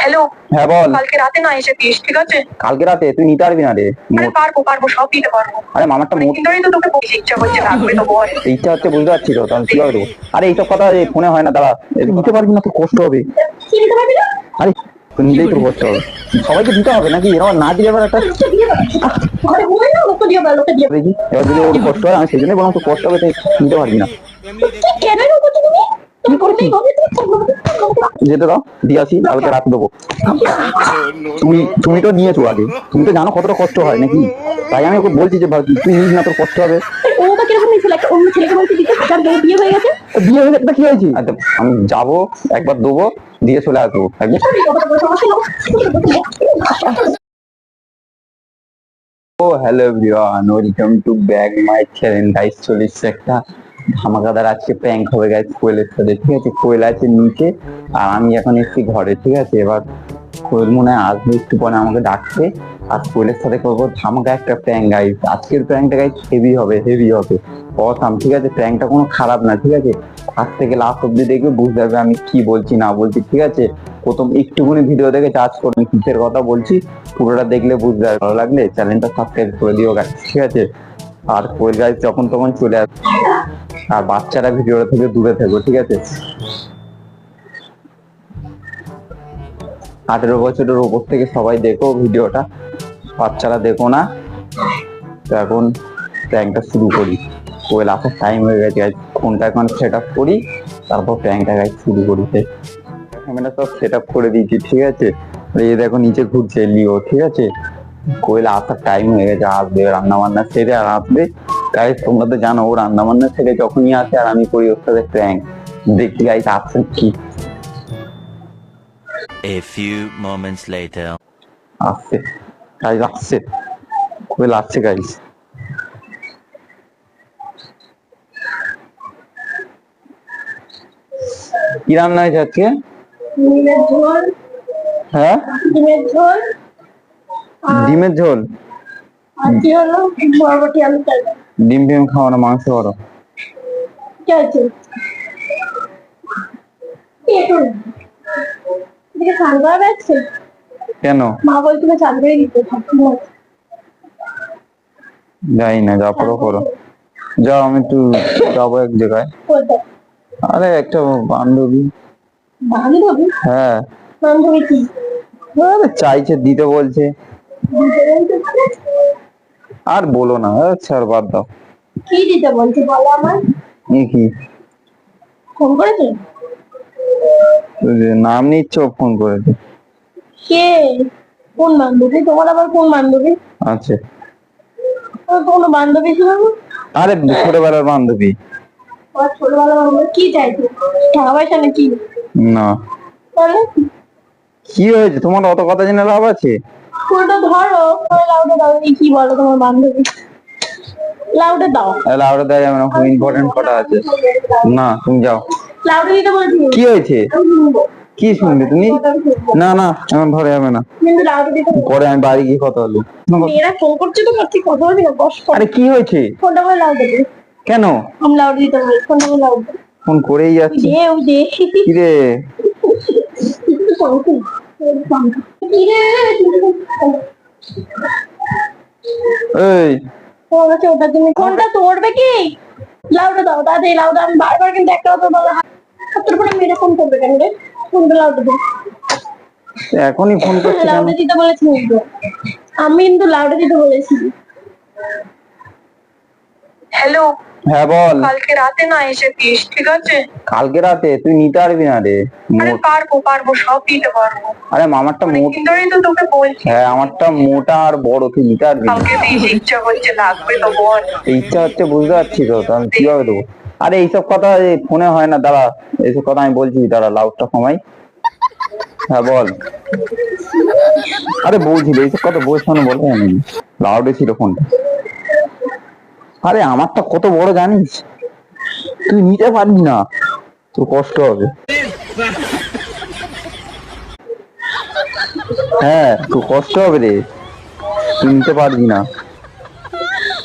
Hello. হ্যাঁ বল। কালকে রাতে না এসে দিস, ঠিক আছে? কালকে রাতে তুই নিতে পারবি না রে। আরে পারবো, সব দিতে পারবো। আরে মামারটা কিন্তু তো তোকে বলছি, ইচ্ছা করছে, লাগবে তো বল। ইচ্ছা হচ্ছে বুঝতে পারছি তো, তাহলে কি হবে? আরে এইসব কথা ফোনে হয় না, দাঁড়া। নিতে পারবি না, তোর কষ্ট হবে। আরে তুই নিলেই তোর কষ্ট হবে। সবাইকে দিতে হবে নাকি? এরকম না দিলে এবার একটা দেখি, এবার যদি ওর কষ্ট হয়, আমি সেই জন্যই বললাম তোর কষ্ট হবে, তুই নিতে পারবি না। কি করছিস? যেতে দাও, দিয়ে আসি, কালকে রাত দেবো। তুমি তো নিয়েছো আগে, তুমি তো জানো কতটা কষ্ট হয় নাকি? তাই আমি ওকে বলছি যে তুই নিস না, তোর কষ্ট হবে। বিয়ে হয়ে গেছে, কি হয়েছে? আমি যাবো, একবার দেবো, দিয়ে চলে আসবো একবার। ও hello everyone, welcome to back my channel. Guys চলে এসেছে একটা ধামাকাদার আজকে প্র্যাঙ্ক হবে গাইস কোয়েলের সাথে, ঠিক আছে? কোয়েল আছে নিচে আর আমি এখন এসেছি ঘরে, ঠিক আছে? এবার কোয়েল মনে হয় আসবে একটু পরে, আমাকে ডাকছে আর কোয়েলের সাথে করবো ধামাকা একটা প্র্যাঙ্ক গাইস। আজকের প্র্যাঙ্কটা গাইস হেভি হবে অসাম, ঠিক আছে? প্র্যাঙ্কটা কোনো খারাপ না, ঠিক আছে? ফার্স্ট থেকে লাস্ট অব্দি দেখবে, বুঝতে পারবে আমি কি বলছি না বলছি, ঠিক আছে? প্রথম একটুখানি ভিডিও দেখে জাজ করুন কিসের কথা বলছি, পুরোটা দেখলে বুঝতে পারবে। ভালো লাগলে চ্যানেলটা সাবস্ক্রাইব করে দিও গাইস, ঠিক আছে? আর কোয়েল গাইস যখন তখন চলে আসবে, আর বাচ্চারা ভিডিওটা থেকে দূরে থাকো, ঠিক আছে? 18 বছরের উপর থেকে সবাই দেখো ভিডিওটা, বাচ্চারা দেখো না। তো এখন প্র্যাঙ্কটা শুরু করি। কোয়েল আসার টাইম হয়ে গেছে গাইস, ফোনটা এখন সেট আপ করি, তারপর প্র্যাঙ্কটা গাইস শুরু করি। ক্যামেরা সব সেট আপ করে দিয়েছি, ঠিক আছে? এই দেখো নিচে ঘুরছে লিও, ঠিক আছে? কোয়েল আসার টাইম হয়ে গেছে, আসবে রান্না বান্না সেরে আর আসবে। গাইস তোমরা তো জানো ও রান্না বান্না সেরে যখনই আসে আর আমি করি ওর সাথে প্র্যাঙ্ক। দেখি গাইস আসছে কি। A few moments later. আসছে গাইস, আসছে কোয়েল, আসছে গাইস। কি রান্না হয়েছে আজকে? হ্যাঁ, ডিমের ঝোল। ডিম ফিম খাও না, মাংস করো। কেন? মা বলছিল চান করে দিতে, যাই না, যা করো করো, যাও। আমি একটু যাবো এক জায়গায়। আরে একটা বান্ধবী। হ্যাঁ, কি আরে চাইছে, দিতে বলছে। আর বলো না, ছাড়, বাদ দাও। কি দিতে বলছে বলো আমার। কি ফোন করেছে? নাম নিচ্ছ, ফোন করেছে। কে? কোন বান্ধবী? তোমার আবার কোন বান্ধবী আছে? কোনো বান্ধবী ছিল না? আরে ছোটবেলার বান্ধবী। ছোটবেলার বান্ধবী কি চাইছো? টাকা পয়সা নাকি? না। তাহলে কি হয়েছে? তোমার অত কথা জেনে লাভ আছে? ফোনটা ধরো, লাউডে দাও। কি বলো তোমার বান্ধবী? লাউডে দাও। লাউডে দেওয়া যাবে না, খুব ইম্পর্টেন্ট কথা আছে। না, তুমি যাও। লাউডে দিতে বলছি। কি হয়েছে? কি শুনবে তুমি? না না, এখন ধরে যাবে না, পরে আমি বাড়ি গিয়ে কথা বলবো। এরা ফোন করছে, তো কথা বলবি না, বস। আরে কি হয়েছে? ফোনটা বলে লাউডে দে। কেন? আমি লাউডে দিতে বলি, ফোনটা বলে লাউডে। ফোন করেই যাচ্ছি। কি রে? এই ওটা তুমি ফোনটা তোড়বে কি? লাউডে দাও, দাদা লাউডে। আমি বারবার কিন্তু একটা কথা বলা, হাতের উপরে মেরে ফোন করবে কেন রে? ফোনটা লাউডে দে। এখনই ফোন করছি। লাউডে দিতে বলেছি আমি, কিন্তু লাউডে দিতে বলেছি। হ্যালো। হ্যাঁ বল। কালকে রাতে না এসে দিস, ঠিক আছে? কালকে রাতে তুই নিতে পারবি না রে। আরে পারবো, সব দিতে পারবো। আরে মামারটা মোটা। কিন্তু তো তোকে বলছি। হ্যাঁ, আমারটা মোটা আর বড়, তুই নিতে পারবি না। কালকে দিস, ইচ্ছা করছে, লাগবে তো বল। ইচ্ছা হচ্ছে বুঝতে পারছি তো, তাহলে কিভাবে দেবো? আরে এইসব কথা ফোনে হয় না, দাঁড়া। এইসব কথা আমি বলছি, দাঁড়া, লাউডটা কমাই। হ্যাঁ বল। আরে বলছিল এইসব কথা বলছো না, বলে আমি লাউডে ছিল ফোনটা। আরে আমারটা কত বড় জানিস? তুই নিতে পারবি না, তোর কষ্ট হবে। হ্যাঁ, তোর কষ্ট হবে রে, তুই নিতে পারবি না।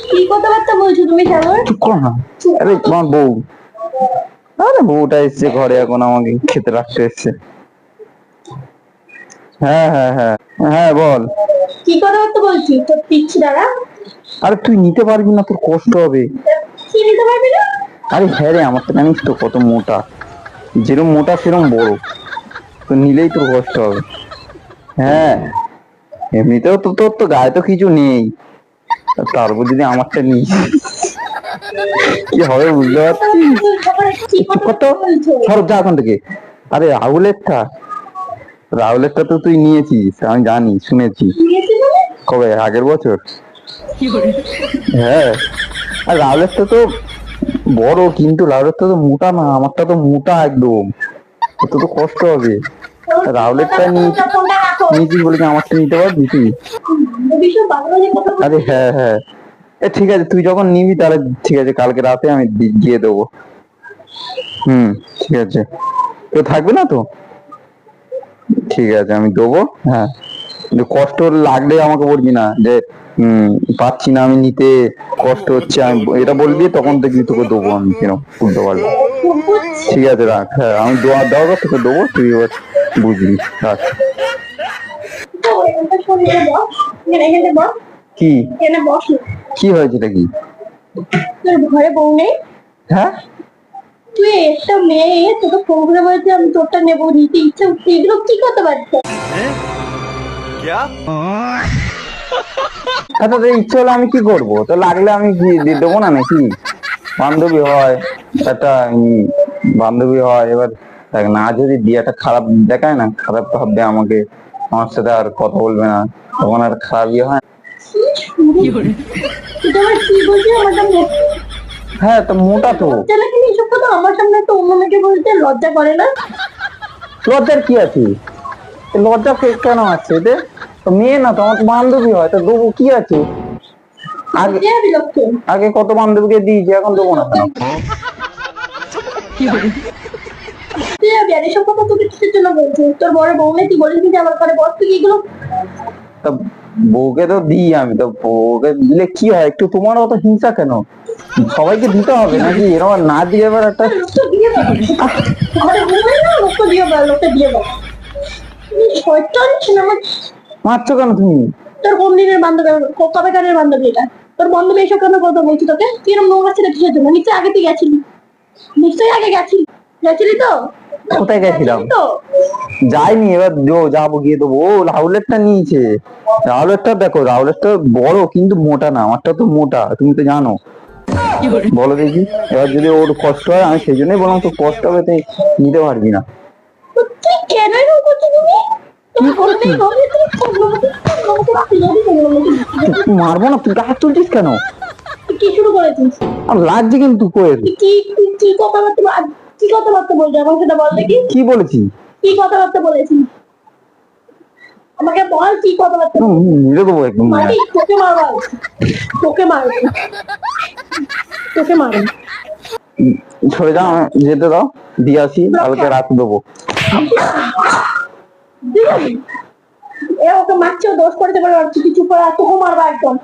কি কথাবার্তা বলছো তুমি? চুপ কর না। আরে তোমার বউ, আরে বউটা এসছে ঘরে, এখন আমাকে খেতে রাখতে এসছে। হ্যাঁ হ্যাঁ হ্যাঁ হ্যাঁ বল। কি কথাবার্তা বলছি তোর পিচ্ছি দ্বারা? আরে তুই নিতে পারবি না, তোর কষ্ট হবে। কি নিতে পারবি না? আরে হ্যাঁ রে, আমার তো জানিস তো কত মোটা, যেরকম মোটা সেরকম বড়, তো নিলেই তোর কষ্ট হবে। হ্যাঁ, এমনিতেও তো তোর তো গায়ে তো কিছু নেই, তারপর যদি আমারটা নিস কি হবে বুঝতে পারছিস? কি চুপ কর তো, কথা বলছো? সরব যা এখন থেকে। আরে রাহুলেরটা তো তুই নিয়েছিস, আমি জানি, শুনেছি। নিয়েছি মানে? কবে, আগের বছর? হ্যাঁ, আর রাহুলেরটা তো বড়, কিন্তু রাহুলেরটা তো মোটা না, আমারটা তো মোটা একদম, তো তো কষ্ট হবে। রাহুলেরটা ফোনটা রাখো। নিয়েছিস বলে কি আমারটা নিতে পারবি তুই? ভীষণ বাজে কথা বলছো। আরে হ্যাঁ হ্যাঁ, ঠিক আছে, তুই যখন নিবি তাহলে ঠিক আছে, কালকে রাতে আমি দিয়ে দেবো। ঠিক আছে, তো থাকবে না তো? ঠিক আছে, আমি দেবো। হ্যাঁ, কিন্তু কষ্ট লাগলে আমাকে বলবি না যে পাচ্ছি না আমি নিতে, কষ্ট হচ্ছে, আমি এটা বলবি, তখন দেখবি তোকে দেবো আমি, কেন উল্টো পাল্টা। ঠিক আছে রাখ, হ্যাঁ আমি দেওয়ার তোকে দেবো, তুই এবার বুঝবি, রাখ। কি কি হয়েছে, এটা কি? তোর ঘরে বউ নেই? হ্যাঁ, তুই একটা মেয়ে, তোকে ফোন করে বলছে আমি তোরটা নেবো, নিতে ইচ্ছে হচ্ছে, এগুলো কি করতে পারছো? আচ্ছা তোর ইচ্ছে হলে আমি কি করবো, তো লাগলে আমি কি দিয়ে দেবো না নাকি? বান্ধবী হয়, একটা বান্ধবী হয়, এবার দেখ না, যদি দিয়ে একটা খারাপ দেখায় না, খারাপ ভাববে আমাকে, আমার সাথে আর কথা বলবে না, তখন আর খারাপই হয়। তুই তো আবার কি বলছিস আমাকে? হ্যাঁ, তো মোটা তো। লজ্জা লাগে না এসব কথা আমার সামনে, তো অন্য মেয়েকে বলতে লজ্জা করে না? লজ্জার কি আছে? লজ্জা কেন আছে এতে? তো মেয়ে না তো, আমার তো বান্ধবী হয়, তো দেবো কি আছে? আগে কে বিরক্ত? আগে কত বান্ধবীকে দিয়েছি, এখন দেবো না কেন? তুই যাবি, আর এসব কথা তোকে কিসের জন্য বলছিস? তোর বড় বউ নেই, তুই বলিস যে আমার ঘরে বস, তুই এগুলো তা বউকে তো দিই আমি, তো বউকে দিলে কি হয়, একটু তোমার অত হিংসা কেন? সবাইকে দিতে হবে নাকি? এরকম না দিয়ে এবার একটা লোকটা দিয়ে দাও। ঘরে বউ নেই না, লোকটা দিয়ে দাও, লোকটা দিয়ে দাও। শয়তান ছিল আমার। মারছো কেন তুমি? তোর কোন দিনের বান্ধবী? কবেকারের বান্ধবী এটা? তোর বান্ধবী এসব কেন কথা বলছি তোকে? তুই এরকম নোংরা ছেলে কিসের জন্য? নিশ্চয়ই আগে তুই গেছিলি, নিশ্চয়ই আগে গেছিলি তো? কোথায় গেছিলাম? তো যাইনি, এবার যাবো, গিয়ে দেবো। ও রাহুলেরটা নিয়েছে, রাহুলেরটা দেখো, রাহুলেরটা বড় কিন্তু মোটা না, আমারটা তো মোটা, তুমি তো জানো। বলো দেখি, এবার যদি ওর কষ্ট হয়, আমি সেই জন্যই বললাম তো কষ্ট হবে, তুই নিতে পারবি না। তুই কেন এরকম করছিস? তুমি করতে হবে, তুই মারবো না, তুই গাছ তুলছিস কেন? কি শুরু করেছিস? আর লাগছে কিন্তু কোয়েল। কি কি কি কথাবার্তা কি কথাবার্তা বলছিস আমার সেটা বল দেখি। কি বলেছি? কি কথাবার্তা বলেছিস আমাকে বল, কি কথাবার্তা মেরে দেবো একদম। মারবি? তোকে মারবো, তোকে মারবো, তোকে মারবো। সরে যাও, যেতে দাও, দিয়ে আসি, কালকে রাত দেবো। এ ওকে মারছে, ও দোষ করতে পারে, আর তুই চুপ করে, তোকে মারবো একদম,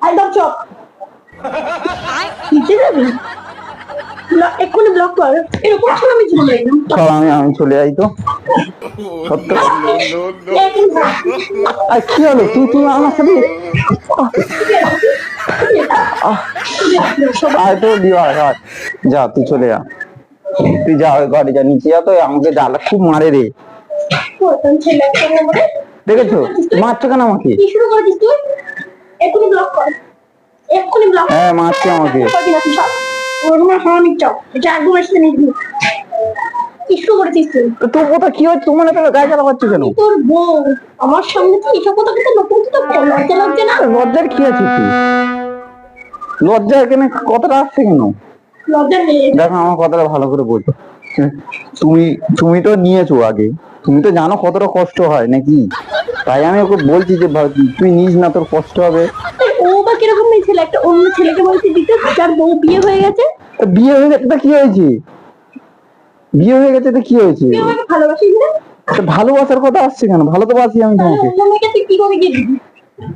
একদম চপ। নিচে যাবি? এক্ষুনি ব্লক কর, এরকম ছিল আমি জীবনে দেখলাম। চল, আমি চলে যাই তো, সত্য। আর কি হলো, তুই আমার সাথে আয় তো, দিও, আয়, যা, তুই চলে যা, তুই যা, ওই ঘরে যা, নিচে যা, তো আমাকে জ্বালা খুব মারে রে, দেখেছো? মারছো কেন আমাকে? কি শুরু করেছিস তুই? এক্ষুনি ব্লক কর, এক্ষুনি ব্লক। হ্যাঁ, মারছে আমাকে। এটা একদম এসে নিবি। কি শুরু করেছিস তুই? তোর কথা কি হচ্ছে, তোমার এত গায়ে জ্বালা পাচ্ছ কেন? তোর বউ আমার সামনে তুই এসব কথা কিন্তু নতুন তো লজ্জা লাগছে না? লজ্জার কি আছে? তুই লজ্জা এখানে কথাটা আসছে কেন? লজ্জা নেই? দেখো, আমার কথাটা ভালো করে বলছো। তুমি তো নিয়েছো আগে, তুমি তো জানো কতটা কষ্ট হয় নাকি, তাই আমি ওকে বলছি যে তুই নিস না, তোর কষ্ট হবে। ও বা কিরকম মেয়ে ছেলে, একটা অন্য ছেলেকে বলছি দিতে, যার বউ বিয়ে হয়ে গেছে। বিয়ে হয়ে গেছে তো কি হয়েছে? বিয়ে হয়ে গেছে তো কি হয়েছে? তুই আমাকে ভালোবাসিস না? তো ভালোবাসার কথা আসছে কেন? ভালো তো বাসি আমি তাহলে তোমাকে। অন্য মেয়েকে তুই কি করে দিবি?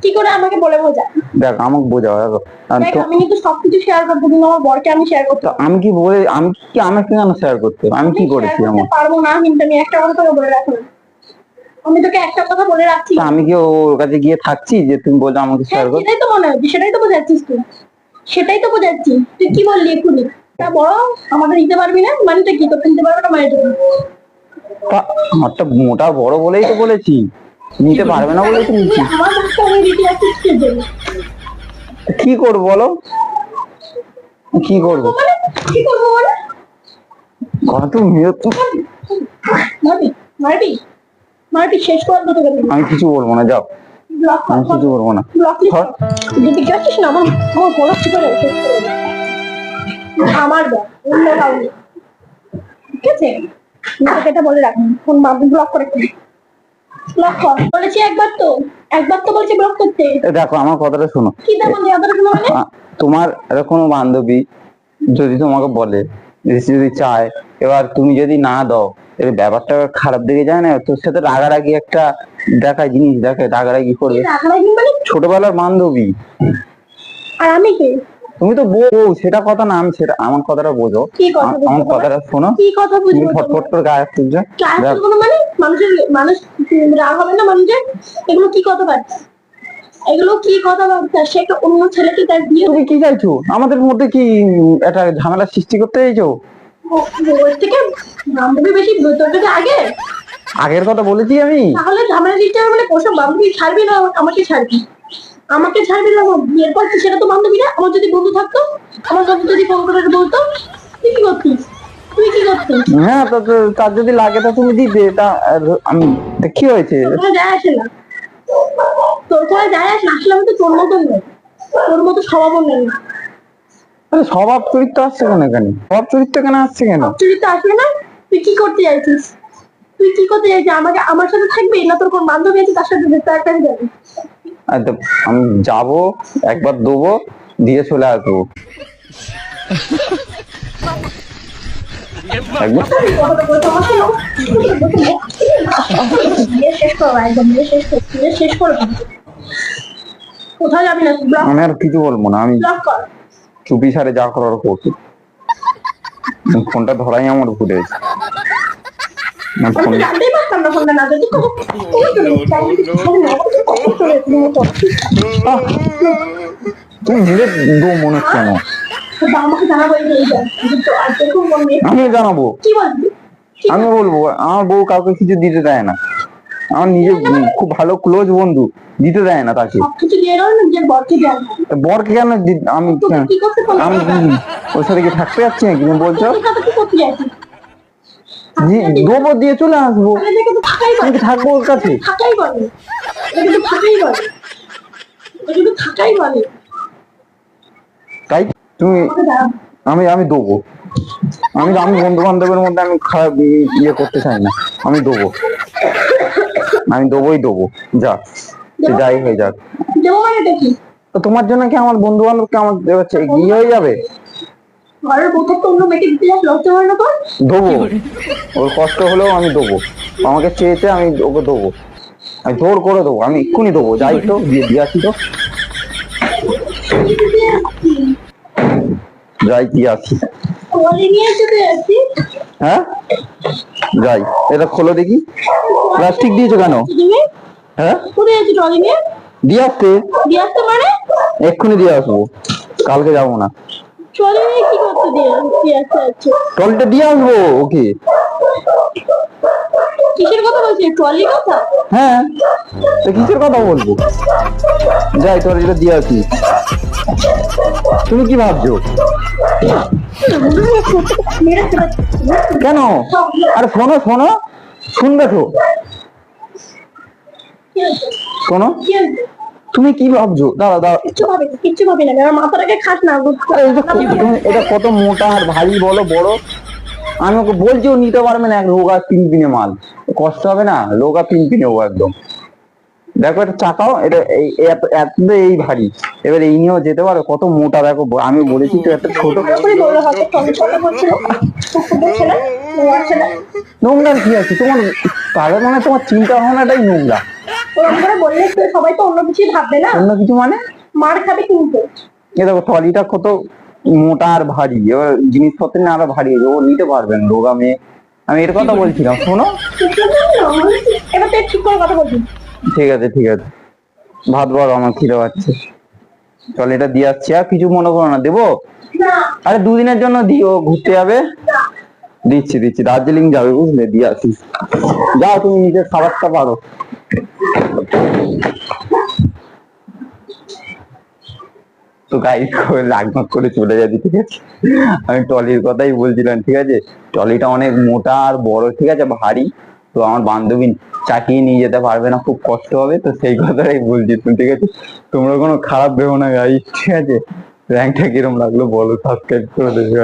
কি করে আমাকে বলে বোঝা? দেখ, আমাকে বোঝাও, দেখো দেখ, আমি কিন্তু সবকিছু শেয়ার করবো, কিন্তু আমার বরকে আমি শেয়ার করতে তো আমি কি আমাকে কেন শেয়ার করতে হবে? আমি কি করেছি? আমার পারবো না, কিন্তু আমি একটা কথা তোকে বলে রাখলাম, আমি তোকে একটা কথা বলে রাখছি। তা আমি কি ওর কাছে গিয়ে থাকছি যে তুমি বলছো আমাকে হ্যাঁ শেয়ার কর? সেটাই তো মনে হচ্ছে, সেটাই তো বোঝাচ্ছিস তুই, সেটাই তো বোঝাচ্ছি। তুই কি বললি এক্ষুনি? তা বড় আমাদের নিতে পারবি না মানেটা কি? তোকে নিতে পারবে না মানে তা আমারটা মোটা বড় বলেই তো বলেছি, নিতে পারবে না বলেই তো নিচ্ছি। আমার ভাগটা আমি দিতে যাচ্ছিস কি জন্য? কি করবো বলো, কি করবো? মানে কি করবো বলে? কথা তুমি মারবি মারবি মারবি, শেষ করে দেবো তোকে। আমি কিছু বলবো না, যাও, ব্লক আমি কিছু বলবো না। ব্লক ধর। যদি গেছিস না আমার আমার বড় ছিল আমার বল, অন্য কাউকে। ঠিক আছে, আমি তোকে এটা বলে রাখবি, ফোন ব্লক করে ব্লক কর বলেছি একবার তো বলছি ব্লক করতে। এ দেখো আমার কথাটা শোনো, কি তেমন দেওয়ার কোনো মানে? তোমার কোনো বান্ধবী যদি তোমাকে বলে, যদি চায়, এবার তুমি যদি না দাও, এর ব্যাপারটা খারাপ দিকে যায় না? তোর সাথে রাগারাগি একটা দেখায় জিনিস, দেখে রাগারাগি করবে। রাগারাগি মানে? ছোটবেলার বান্ধবী, আর আমি কে? তুমি তো বউ, সেটা কথা না, আমি সেটা, আমার কথাটা বোঝো, কি কথা বুঝবো আমার তোমার? কথাটা শোনো। কি কথা তুমি বুঝবো ফটফট করে গায়ে হাত তুলছো। ক্লাস কোনো মানে? মানুষ রাগ হবে না মানুষের? এগুলো কি কথা বার্তা? এগুলো কি কথা বার্তা? সে একটা অন্য ছেলেকে তার বিয়ে তুমি কি চাইছো? আমাদের মধ্যে কি একটা ঝামেলা সৃষ্টি করতে চাইছো? ওর থেকে বান্ধবী বেশি তোর কাছে আগে? আগের কথা বলেছি আমি। তাহলে ঝামেলা দিতে হবে মানে ওসব বান্ধবী ছাড়বি না আমাকে ছাড়বি? আমাকে ছাড়বি না বিয়ের পর? সেটা তো বান্ধবী না। আমার যদি বন্ধু থাকতো, আমার বন্ধু যদি ফোন করে বলতো তুই কি করতিস, তুই কি করতিস? হ্যাঁ, তার যদি লাগে তা তুমি দিতে, তা আমি, তা কি হয়েছে? তোর যায় আসে না, তোর কোথায় যায় আসে না। আসলে আমি তো তোর মতন নই, তোর মতো স্বভাব নেই না। আরে স্বভাব চরিত্র আসছে কেন এখানে? স্বভাব চরিত্র কেন আসছে কেন? চরিত্র আসবে না? তুই কি করতে চাইছিস? তুই কি করতে চাইছিস? আমাকে আমার সাথে থাকবি না তোর কোন বান্ধবী আছে তার সাথে তার কাছে যাবি? আমি যাবো, একবার দেবো, দিয়ে চলে আসবো। একবার বিয়ে শেষ করবো, একদম বিয়ে শেষ করবো, বিয়ে শেষ করবো। কোথাও যাবি না, ব্লক আমি আর কিছু বলবো না, আমি ব্লক কর। চুপি সারে যা করার করছি। ফোনটা ধরাই আমার ভুলে গেছে। আমি তো জানতেই পারতাম না ফোনটা না যদি তুমি মেরে দো মনে হচ্ছে কেন? আমাকে জানাবো আর দেখুন আমি জানাবো, কি বলবি? আমি বলবো আমার বউ কাউকে কিছু দিতে দেয় না। আমার নিজের খুব ভালো ক্লোজ বন্ধু দিতে দেয় না তাকে। সবকিছু দিয়ে গেল নিজের বরকে দেয় না। তা বরকে কেন আমি কি করতে পারবো? আমি ওর সাথে কি থাকতে যাচ্ছি নাকি তুমি বলছো? কি করতে যাচ্ছিস? গোবর দিয়ে চলে আসবো, তাহলে দেখে তো থাকাই আমি বলে, কি থাকবো ওর কাছে? থাকাই বলে, এটা তো থাকাই বলে, এটা তো থাকাই বলে। তাই তুমি, আমাকে জানাবো। আমি দেবো, আমি বন্ধু বান্ধবের মধ্যে আমি খারাপ ইয়ে করতে চাই না, আমি দেবো, আমি দেবোই দেবো, যা সে যাই হয়ে যাক। দেবো মানে দেখি তো তোমার জন্য কি আমার বন্ধু বান্ধবকে আমার ইয়ে হয়ে যাবে? ঘরের বউ তো অন্য মেয়েকে দিতে যাস, লজ্জা হয় না তোর? দেবো, ওর কষ্ট হলেও আমি দেবো, আমাকে চেয়েছে আমি ওকে দেবো, আমি জোর করে দেবো, আমি এক্ষুনি দেবো, যাই তো দিয়ে আসি তো, যাই দিয়ে আসি। ট্রলি নিয়ে চলে যাচ্ছি। হ্যাঁ যাই, এটা খোলো দেখি, প্লাস্টিক দিয়েছো কেন? হ্যাঁ কোথায় যাচ্ছি ট্রলি নিয়ে? দিয়ে আসতে, দিয়ে আসতে মানে? এক্ষুনি দিয়ে আসবো, কালকে যাবো না। ট্রলি নিয়ে কি করতে দিয়ে আসতে যাচ্ছি? ট্রলিটা দিয়ে আসবো ওকে। কিসের কথা বলছিস, ট্রলির কথা? হ্যাঁ, তো কিসের কথা বলবো, যাই ট্রলিটা দিয়ে আসি। তুমি কি ভাবছো? কেন? আরে শোনো শোনো, শুনবে তো, শোনো, তুমি কি ভাবছো? দাঁড়া দাঁড়া, কিচ্ছু ভাবি না, আমার মাথাটাকে খাস না। এটা কত মোটা আর ভারী বলো, বড়, আমি ওকে বলছি ও নিতে পারবে না, এক রোগা পিনপিনে মাল, কষ্ট হবে না? রোগা পিনপিনে ও একদম, দেখো এটা চাকাও, এটা এত এই ভারী, এবার এই নিয়েও যেতে পারো, কত মোটা দেখো, আমি বলেছি তো একটা ছোট। নোংরা কি আছে তোমার? তাদের মানে তোমার চিন্তা ভাবনাটাই নোংরা। বললে সবাই তো অন্য কিছু ভাববে না। অন্য কিছু মানে? মার খাবে কিন্তু। এ দেখো ট্রলিটা কত মোটা আর ভারী, এবার জিনিসপত্র না আরো ভারী, ও নিতে পারবেন রোগা মেয়ে, আমি এর কথা বলছিলাম, শোনো। এবার তো ঠিক করে কথা বলছি। ঠিক আছে ঠিক আছে, ভাত বড়, আমার খিদে পাচ্ছে। চল এটা দিয়ে আসছি, আর কিছু মনে করো না, দেবো? না আরে দুদিনের জন্য দিও, ঘুরতে যাবে। দিচ্ছি দিচ্ছি, দার্জিলিং যাবে বুঝলে, দিয়ে আসিস। যাও তুমি নিজের খাবারটা পারো। তো গাইস লাগমাক করে চলে যাবি, ঠিক আছে? আমি ট্রলির কথাই বলছিলাম, ঠিক আছে? ট্রলিটা অনেক মোটা আর বড়, ঠিক আছে, ভারী। তো আমার বান্ধবী চাকিয়ে নিয়ে যেতে পারবে না, খুব কষ্ট হবে, তো সেই কথাটাই বলছি, ঠিক আছে? তোমরা কোনো খারাপ ভেবো না গাইস, ঠিক আছে? র্যাঙ্কটা কিরম লাগলো বলো, সাবস্ক্রাইব করে দেবে।